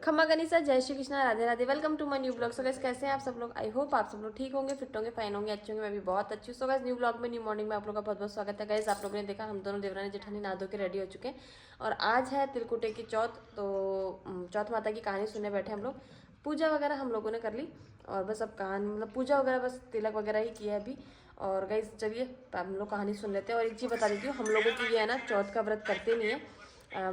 खम्मा गनीसा, जय Shri Krishna, Radhe Radhe. Welcome to my new blog. So guys कैसे हैं आप सब लोग? आई होप आप सब लोग ठीक होंगे, फिट होंगे, फाइन होंगे, अच्छे होंगे। मैं भी बहुत अच्छी हूँ। सो गाइस न्यू ब्लॉग में, न्यू मॉर्निंग में आप लोग का बहुत बहुत स्वागत है। गाइस आप लोगों ने देखा हम दोनों देवरानी जेठानी नहा धो के रेडी हो चुके हैं और आज है तिलकुटे की चौथ। तो चौथ माता की कहानी सुनने बैठे हम लोग। पूजा वगैरह हम लोगों ने कर ली और बस अब कहानी मतलब पूजा वगैरह बस तिलक वगैरह ही किया है अभी। और गाइस चलिए हम लोग कहानी सुन लेते हैं। और एक चीज़ बता देती हूँ, हम लोगों की ये है ना चौथ का व्रत करते नहीं है।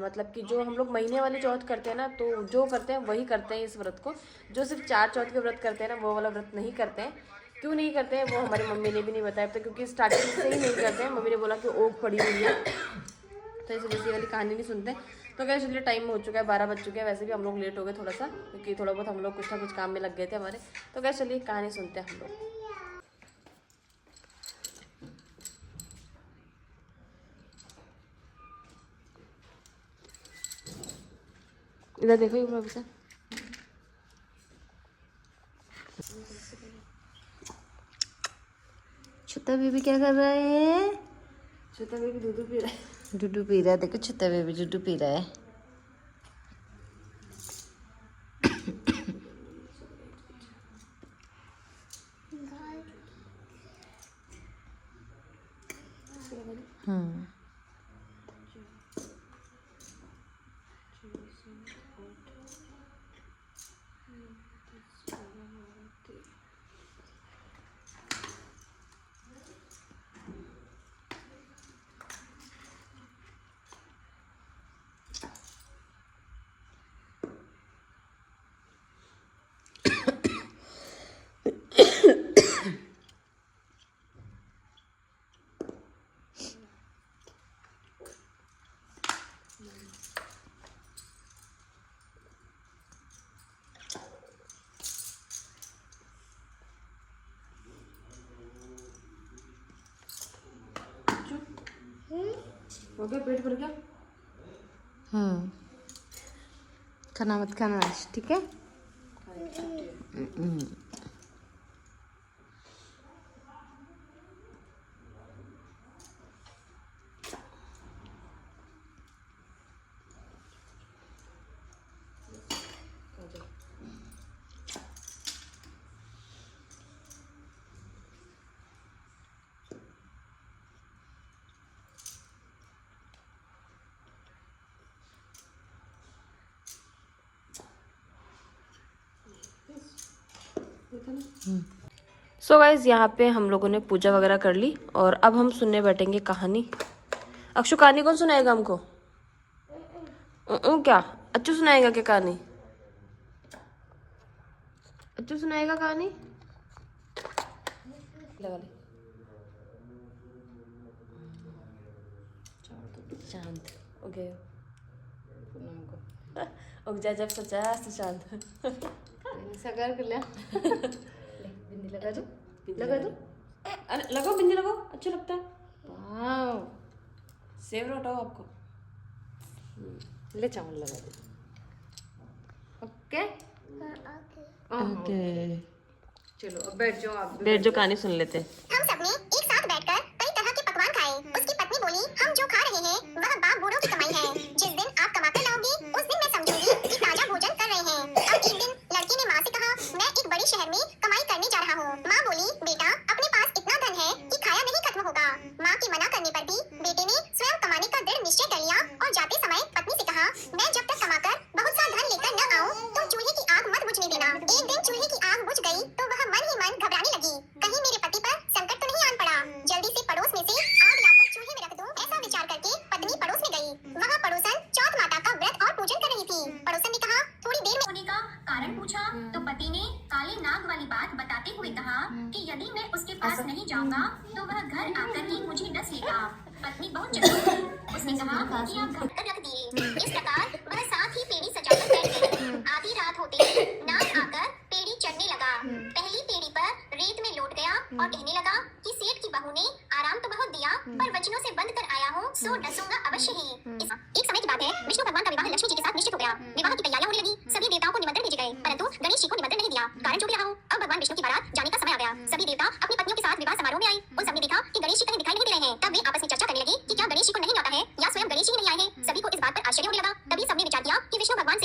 मतलब कि जो हम लोग महीने वाले चौथ करते हैं ना, तो जो करते हैं वही करते हैं इस व्रत को। जो सिर्फ 4 चौथ के व्रत करते हैं ना, वो वाला व्रत नहीं करते हैं। क्यों नहीं करते हैं वो हमारी मम्मी ने भी नहीं बताया था, क्योंकि स्टार्टिंग से ही नहीं करते हैं। मम्मी ने बोला कि ओग पड़ी हुई है, तो इस वजह से वाली कहानी नहीं सुनते। तो क्या चलिए टाइम हो चुका है, 12 बज चुके हैं। वैसे भी हम लोग लेट हो गए थोड़ा सा, क्योंकि थोड़ा बहुत हम लोग कुछ ना कुछ काम में लग गए थे हमारे। तो क्या चलिए कहानी सुनते हैं हम लोग। इधर देखो ये बाबू से। छोटा बेबी क्या कर रहा है? छोटा बेबी दूध पी रहा है। दूध पी रहा है। देखो छोटा बेबी दूध पी रहा है। हो गया पेट भर गया। खाना मत खाना आज, ठीक है? सो गाइज यहाँ पे हम लोगों ने पूजा वगैरह कर ली और अब हम सुनने बैठेंगे कहानी। अक्षु कहानी कौन सुनाएगा हमको? क्या अच्छू सुनाएगा क्या कहानी? अच्छू सुनाएगा कहानी? लगा ले। शांत हो गए उग जा जब सोचा तो शांत सगर कर लिया। बिंदी लगा दो, लगा दो। अरे लगाओ बिंदी लगाओ, अच्छा लगता है। वाह, सेव हटाओ आपको। ले चावल लगा दो। ओके ओके चलो अब बैठ जाओ। आप बैठ जो कहानी सुन लेते हैं। हम सबने एक साथ बैठकर कई तरह के पकवान खाए। उसकी पत्नी बोली, हम जो खा रहे हैं वह बाप बूढ़ों की कमाई है। जिस दिन आप कमाकर लाओगे उस दिन मैं समझूंगी कि ताजा भोजन कर रहे हैं। अब एक दिन लड़के ने माँ से कहा, मैं एक बड़े शहर में कमाई करने जा रहा हूँ। माँ बोली, बेटा अपने पास इतना धन है कि खाया नहीं खत्म होगा। माँ के मना करने पर भी बेटे ने स्वयं कमाने का दृढ़ निश्चय कर लिया और जाते समय पत्नी से कहा, मैं जब तक कमाकर बहुत सा धन लेकर न आऊँ तुम चूल्हे की आग मत बुझने देना। एक दिन चूल्हे की आग बुझ गई तो वह मन ही मन घबराने लगी, कहीं मेरे पति पर संकट तो नहीं आन पड़ा। जल्दी से पड़ोस में से आग लाकर चूल्हे में रख दूं, ऐसा विचार करके पत्नी पड़ोस में गई। वहाँ पड़ोसन चौथ माता का व्रत और पूजन कर रही थी। पड़ोसन ने कहा, थोड़ी देर में होने का कारण पूछा तो पति ने काले नाग वाली बात बताते हुए कहा कि यदि मैं उसके पास नहीं जाऊंगा तो वह घर आकर ही मुझे डस लेगा। पत्नी बहुत चिंतित हुई। उसने कहा कि आप घर रख दिए। इस प्रकार वह साथ ही पेड़ी सजाकर बैठ गई। आधी रात होते ही नाग आकर पेड़ी चढ़ने लगा। पहली पेड़ी पर रेत में लौट गया और कहने लगा कि सेठ की बहू ने आराम तो बहुत दिया पर वचनों से बंद कर आया हूँ, सो डसूंगा अवश्य ही। एक समय की बात है, विष्णु भगवान का विवाह लक्ष्मी जी के साथ निश्चित हो गया। विवाह की तैयारियां होने लगी। सभी देवताओं को निमंत्रण भेजे गए, परंतु गणेश जी को निमंत्रण नहीं दिया। कारण जो भी रहा हो, अब भगवान विष्णु की बारात जाने का समय आ गया। सभी देवता अपनी पत्नियों के साथ विवाह समारोह में आए। उन सबने देखा कि गणेश जी कहीं दिखाई नहीं दे रहे हैं। तब वे आपस में चर्चा करने लगे कि क्या गणेश जी को नहीं आता है या स्वयं गणेश जी ही नहीं आए हैं। सभी को इस बात पर आश्चर्य होने लगा। तभी सबने विचार किया कि विष्णु भगवान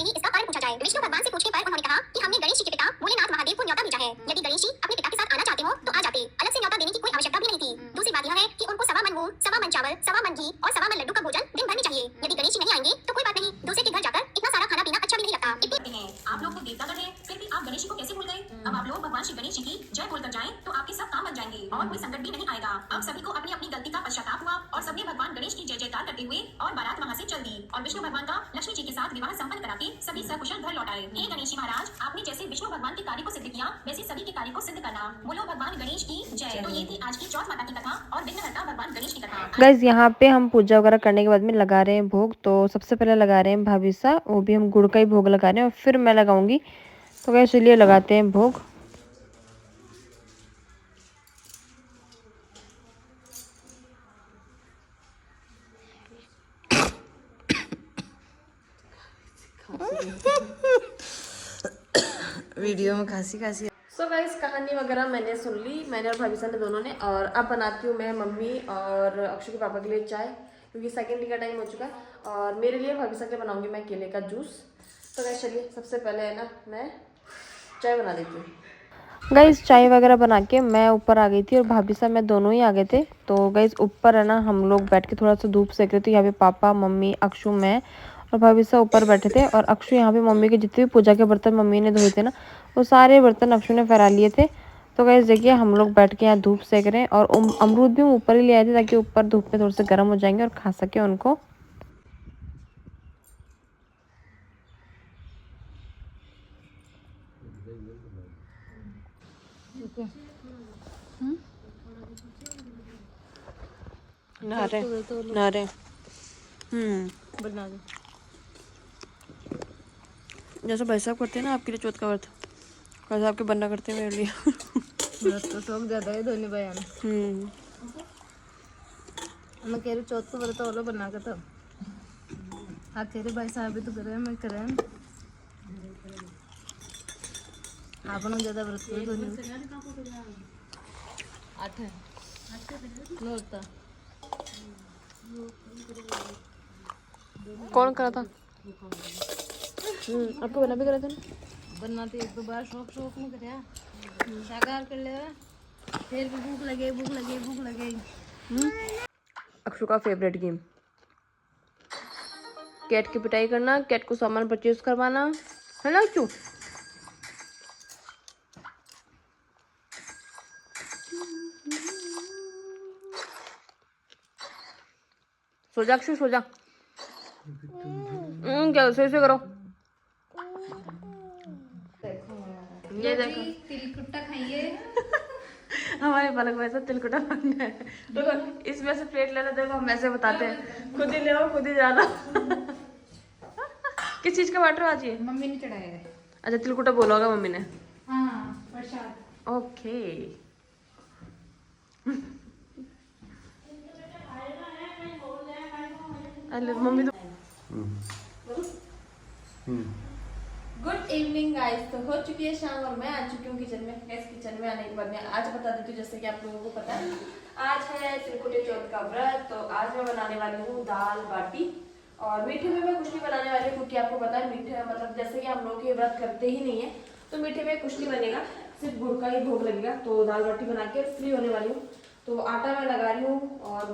इतने हैं आप लोग तो देवता गण हैं, फिर भी आप गणेश जी को कैसे भूल गए? अब आप लोग भगवान श्री गणेश जी की जय बोलकर जाएं तो आपके सब काम बन जाएंगे और कोई संकट भी नहीं आएगा। अब सभी को अपनी अपनी गलती का पश्चाताप हुआ और सबने भगवान गणेश की जय जयकार करते हुए और बारात वहाँ से चल दी और विष्णु भगवान का लक्ष्मी जी के साथ विवाह संपन्न करा के सभी सकुशल घर लौट आए। हे गणेश जी महाराज, आपने जैसे विष्णु भगवान के कार्य को सिद्ध किया वैसे सभी के कार्य को सिद्ध करना। बोलो भगवान गणेश की जय। तो ये थी आज की चौथ माता की कथा और विघ्नहर्ता भगवान गणेश की कथा। गाइज यहाँ पे हम पूजा वगैरह करने के बाद में लगा रहे हैं भोग। तो सबसे पहले लगा रहे हैं भाभी सा, वो भी हम गुड़ का ही भोग लगा रहे हैं और फिर मैं लगाऊंगी। तो गाइस चलिए लगाते हैं भोग। वीडियो में खांसी खांसी। सो गाइस कहानी वगैरह मैंने सुन ली, मैंने और भाभी सा ने दोनों ने। और अब बनाती हूँ मैं मम्मी और अक्षु के पापा के लिए चाय, क्योंकि सेकेंड टी का टाइम हो चुका है। और मेरे लिए भाभी सा के लिए बनाऊंगी मैं केले का जूस। तो गाइस चलिए सबसे पहले है ना मैं चाय बना देती हूँ। गाइस चाय वगैरह बना के मैं ऊपर आ गई थी और भाभी साहब मैं दोनों ही आ गए थे। तो गाइस ऊपर है ना हम लोग बैठ के थोड़ा सा धूप सेक रहे थे। यहाँ पे पापा मम्मी अक्षु मैं और भाभी साहब ऊपर बैठे थे। और अक्षु यहाँ पे मम्मी के जितने भी पूजा के बर्तन मम्मी ने धोए थे ना, वो सारे बर्तन अक्षु ने फहरा लिए थे। तो गाइस देखिए हम लोग बैठ के यहाँ धूप सेक रहे हैं। और अमरूद भी हम ऊपर ही ले आए थे ताकि ऊपर धूप में थोड़े से गर्म हो जाएंगे और खा सके उनको। नहा रहे बना दो जैसा भाई साहब करते हैं ना आपके लिए चौथ का व्रत, भाई साहब के बनना करते हैं मेरे लिए। व्रत तो शौक ज्यादा है धोनी बयान। मैं कह रही चौथ को व्रत वाला बना के तब हाँ कह रहे भाई साहब भी तो करे मैं करे आप ज्यादा व्रत करो धोनी 8 है 9 होता। कौन करा था? आपको बना भी करा था ना? बनना तो एक दो बार शौक में कराया साकार कर ले फिर भी भूख लगे। अक्षु का फेवरेट गेम, कैट की पिटाई करना, कैट को सामान परचेज करवाना, है ना अक्षु? सो जा अक्षु, सो जा। क्या सही से करो। ये देखो तिलकुट्टा खाइए। हमारे पलक में ऐसा तिलकुटा बनना है। देखो इसमें से प्लेट लेना, देखो हम ऐसे बताते हैं, खुद ही ले आओ खुद ही जाना। किस चीज का बाटर आज ये? मम्मी ने चढ़ाया है। अच्छा तिलकुटा बोला होगा मम्मी ने। हाँ प्रसाद। ओके मम्मी तो गुड इवनिंग गाइस। तो हो चुकी है शाम और मैं आ चुकी हूँ किचन में। गैस किचन में आने के बाद मैं आज बता देती हूँ, जैसे कि आप लोगों को पता है आज है त्रिकुटी चौथ का व्रत। तो आज मैं बनाने वाली हूँ दाल बाटी। और मीठे में मैं कुछ नहीं बनाने वाली हूँ, क्योंकि आपको पता है मीठे में मतलब जैसे कि हम लोग ये व्रत करते ही नहीं है, तो मीठे में कुछ नहीं बनेगा, सिर्फ गुड़ का ही भोग लगेगा। तो दाल बाटी बना के फ्री होने वाली हूँ। तो आटा मैं लगा रही हूँ और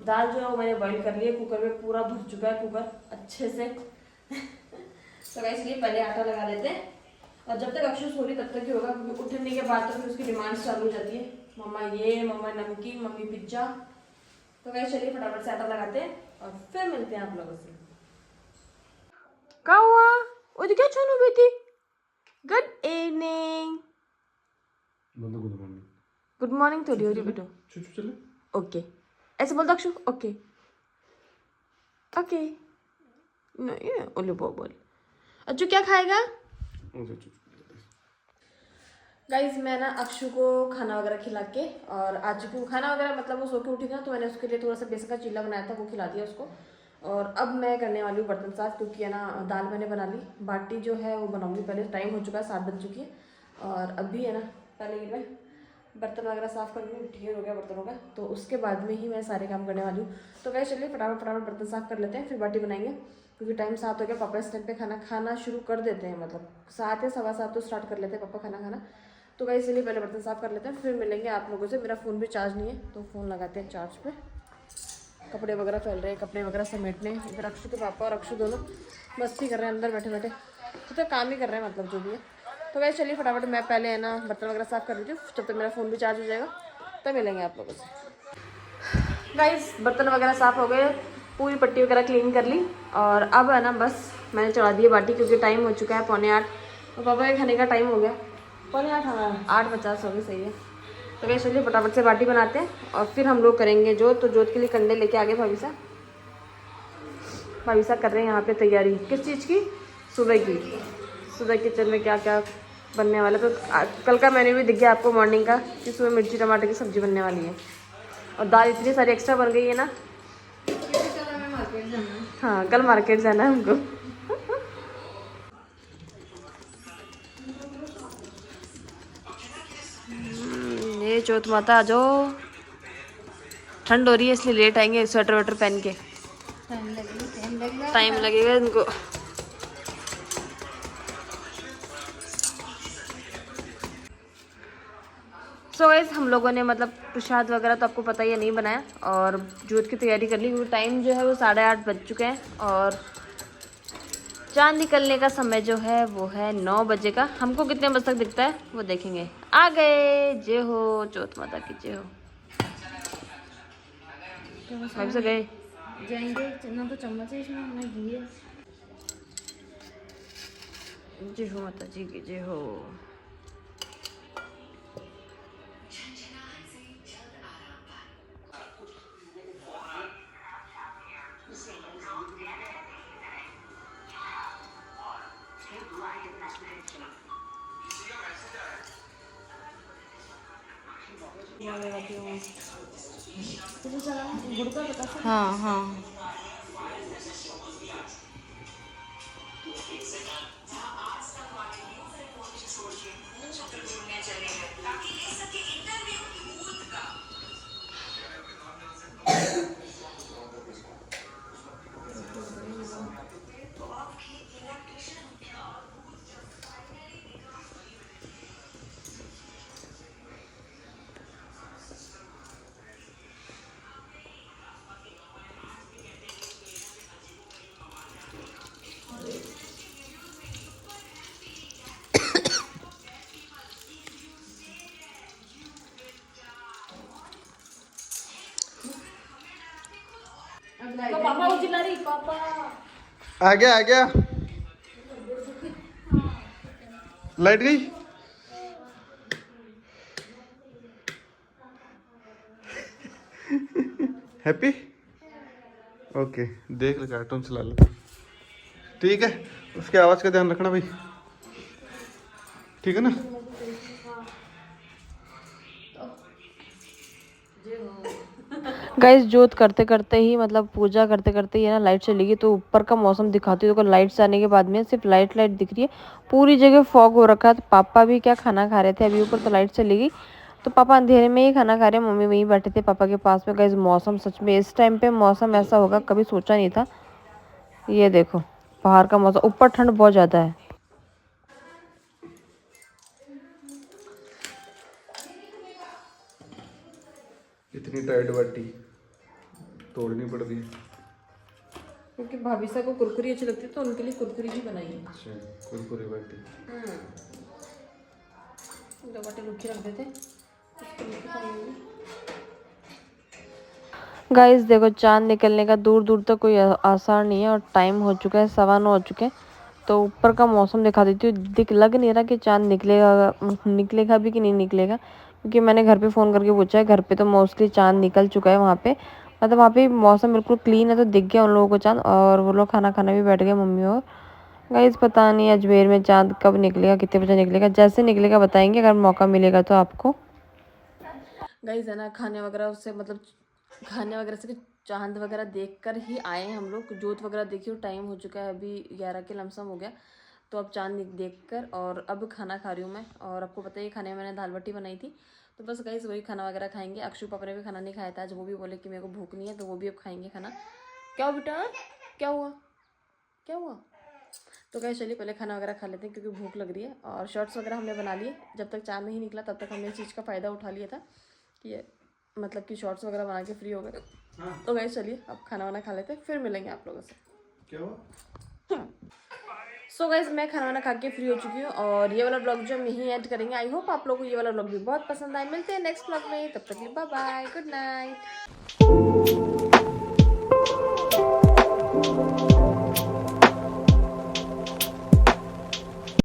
दाल जो है वो मैंने बॉईल कर लिया, कुकर में पूरा भर चुका है कुकर अच्छे से। तो इसलिए पहले आटा लगा लेते हैं। और जब तक अक्षु सो रही तब तक ही होगा, क्योंकि उठने के बाद तो फिर उसकी डिमांड्स चालू हो जाती है, मम्मा ये, मम्मा नमकीन, मम्मी पिज्जा। तो गाइस चलिए फटाफट से आटा लगाते हैं और फिर मिलते हैं आप लोगों से। क्या हुआ? वो क्या छानू बेटी? Good evening. गुड मॉर्निंग थोड़ी हो रही बेटो। ओके ऐसे बोल दो अक्षु। ओके ओके नहीं ओले बोल। अक्षु क्या खाएगा? गाइज मैं ना अक्षु को खाना वगैरह खिला के और आ चुकी हूँ। खाना वगैरह मतलब वो सो के उठी थी ना, तो मैंने उसके लिए थोड़ा सा बेसन का चीला बनाया था, वो खिला दिया उसको। और अब मैं करने वाली हूँ बर्तन साफ, क्योंकि है ना दाल मैंने बना ली, बाटी जो है वो बनाऊंगी पहले। टाइम हो चुका है 7 बज चुकी है। और अभी है ना पहले मैं बर्तन वगैरह साफ़ कर लूँ, ढेर हो गया बर्तनों का, तो उसके बाद में ही मैं सारे काम करने वाली हूँ। तो गाइस चलिए फटाफट बर्तन साफ़ कर लेते हैं, फिर बाटी बनाएंगे, क्योंकि टाइम 7 हो गया। पापा इस टाइम पे खाना शुरू कर देते हैं, मतलब 7 या 7:15 तो स्टार्ट कर लेते हैं पापा खाना। तो गाइस इसलिए पहले बर्तन साफ़ कर लेते हैं, फिर मिलेंगे आप लोगों से। मेरा फ़ोन भी चार्ज नहीं है, तो फ़ोन लगाते हैं चार्ज पे। कपड़े वगैरह फैल रहे हैं, कपड़े वगैरह समेटने। इधर अक्षु के पापा और अक्षु दोनों मस्ती कर रहे हैं अंदर बैठे बैठे। तो काम ही कर रहे हैं मतलब जो भी है। तो वैसे चलिए फटाफट मैं पहले है ना बर्तन वगैरह साफ़ कर लीजिए, जब तक मेरा फ़ोन भी चार्ज हो जाएगा तब मिलेंगे आप लोगों से। गाइस बर्तन वगैरह साफ़ हो गए, पूरी पट्टी वगैरह क्लीन कर ली और अब है ना बस मैंने चढ़ा दी है बाटी क्योंकि टाइम हो चुका है 7:45 और पापा के खाने का टाइम हो गया 7:45 हाँ 8:50 हो गए सही है। तो वैसे चलिए फटाफट से बाटी बनाते हैं और फिर हम लोग करेंगे जोत। तो जोत के लिए कंडे लेके आगे भाभी सा कर रहे हैं यहाँ पे तैयारी किस चीज़ की, सुबह किचन में क्या क्या बनने वाला। तो कल का मेन्यू भी दिख गया आपको मॉर्निंग का कि सुबह मिर्ची टमाटर की सब्जी बनने वाली है और दाल इतनी सारी एक्स्ट्रा बन गई है ना। हाँ कल मार्केट जाना है हमको। ये चौथ माता आ जाओ, ठंड हो रही है इसलिए लेट आएंगे, स्वेटर वेटर पहन के टाइम लगेगा इनको। सो गाइस हम लोगों ने मतलब प्रसाद वगैरह तो आपको पता ही है नहीं बनाया और जोत की तैयारी कर ली क्योंकि टाइम जो है वो 8:30 बज चुके हैं और चांद निकलने का समय जो है वो है 9 बजे का। हमको कितने बजे तक दिखता है वो देखेंगे। आ गए, जय हो चौथ माता की जय हो। भाभी से गए जाएंगे ना तो चम्मच है इसमें ना घी है। जय हो माता जी की जय हो। हाँ हाँ पापा वो चिल्ला रही पापा। आ गया लाइट गई। हैप्पी ओके देख ले कार्टून चला ले ठीक है। उसकी आवाज़ का ध्यान रखना भाई ठीक है ना। गाइस जोत करते करते ही मतलब पूजा करते करते ही है ना लाइट चली गई तो ऊपर का मौसम दिखाती हूँ। तो लाइट जाने के बाद में सिर्फ लाइट दिख रही है, पूरी जगह फॉग हो रखा है। तो पापा भी क्या खाना खा रहे थे अभी ऊपर, तो लाइट चली गई तो पापा अंधेरे में ही खाना खा रहे हैं, मम्मी वहीं बैठे थे पापा के पास में। गाइस मौसम सच में इस टाइम पे मौसम ऐसा होगा कभी सोचा नहीं था। ये देखो बाहर का मौसम, ऊपर ठंड बहुत ज़्यादा है। इतनी टाइट बाटी तोड़नी पड़ रही है क्योंकि भाभी साहब को कुरकुरी अच्छी लगती है तो उनके लिए कुरकुरी ही बनाई है। अच्छा कुरकुरी बाटी दो बाटे लुखी रख देते। गाइस देखो चांद निकलने का दूर दूर तक कोई आसार नहीं है और टाइम हो चुका है 9:15 हो चुके हैं। तो ऊपर का मौसम दिखा देती हूँ, लग नहीं रहा कि चांद निकलेगा भी कि नहीं निकलेगा क्योंकि मैंने घर पे फ़ोन करके पूछा है। घर पे तो मोस्टली चांद निकल चुका है वहाँ पे, मतलब वहाँ पे मौसम बिल्कुल क्लीन है तो दिख गया उन लोगों को चांद और वो लोग खाना खाने भी बैठ गए मम्मी और। गाइस पता नहीं अजमेर में चांद कब निकलेगा, कितने बजे निकलेगा, जैसे निकलेगा बताएंगे अगर मौका मिलेगा तो आपको। गाइस है ना खाने वगैरह से चांद वगैरह देखकर ही आए हैं हम लोग। जोत वगैरह देखिए टाइम हो चुका है अभी 11 के लमसम हो गया। तो अब चांद देखकर और अब खाना खा रही हूँ मैं। और आपको पता ही खाने में मैंने दाल बाटी बनाई थी तो बस गाइस वही खाना वगैरह खाएंगे। अक्षु पापा ने भी खाना नहीं खाया था आज, वो भी बोले कि मेरे को भूख नहीं है तो वो भी अब खाएंगे खाना। क्या हुआ बेटा, क्या हुआ। तो गाइस चलिए पहले खाना वगैरह खा लेते हैं क्योंकि भूख लग रही है। और शॉर्ट्स वगैरह हमने बना लिए, जब तक चांद नहीं निकला तब तक हमने इस चीज़ का फ़ायदा उठा लिया था कि मतलब कि शॉर्ट्स वगैरह बना के फ्री हो गए। तो गाइस चलिए अब खाना वाना खा लेते हैं फिर मिलेंगे आप लोगों से। क्या हुआ सो गाइज मैं खाना वाना खा के फ्री हो चुकी हूँ और ये वाला ब्लॉग जो हम यहीं एंड करेंगे। आई होप आप लोगों को ये वाला ब्लॉग भी बहुत पसंद आए। मिलते हैं नेक्स्ट ब्लॉग में, तब तक के लिए बाय बाय, गुड नाइट।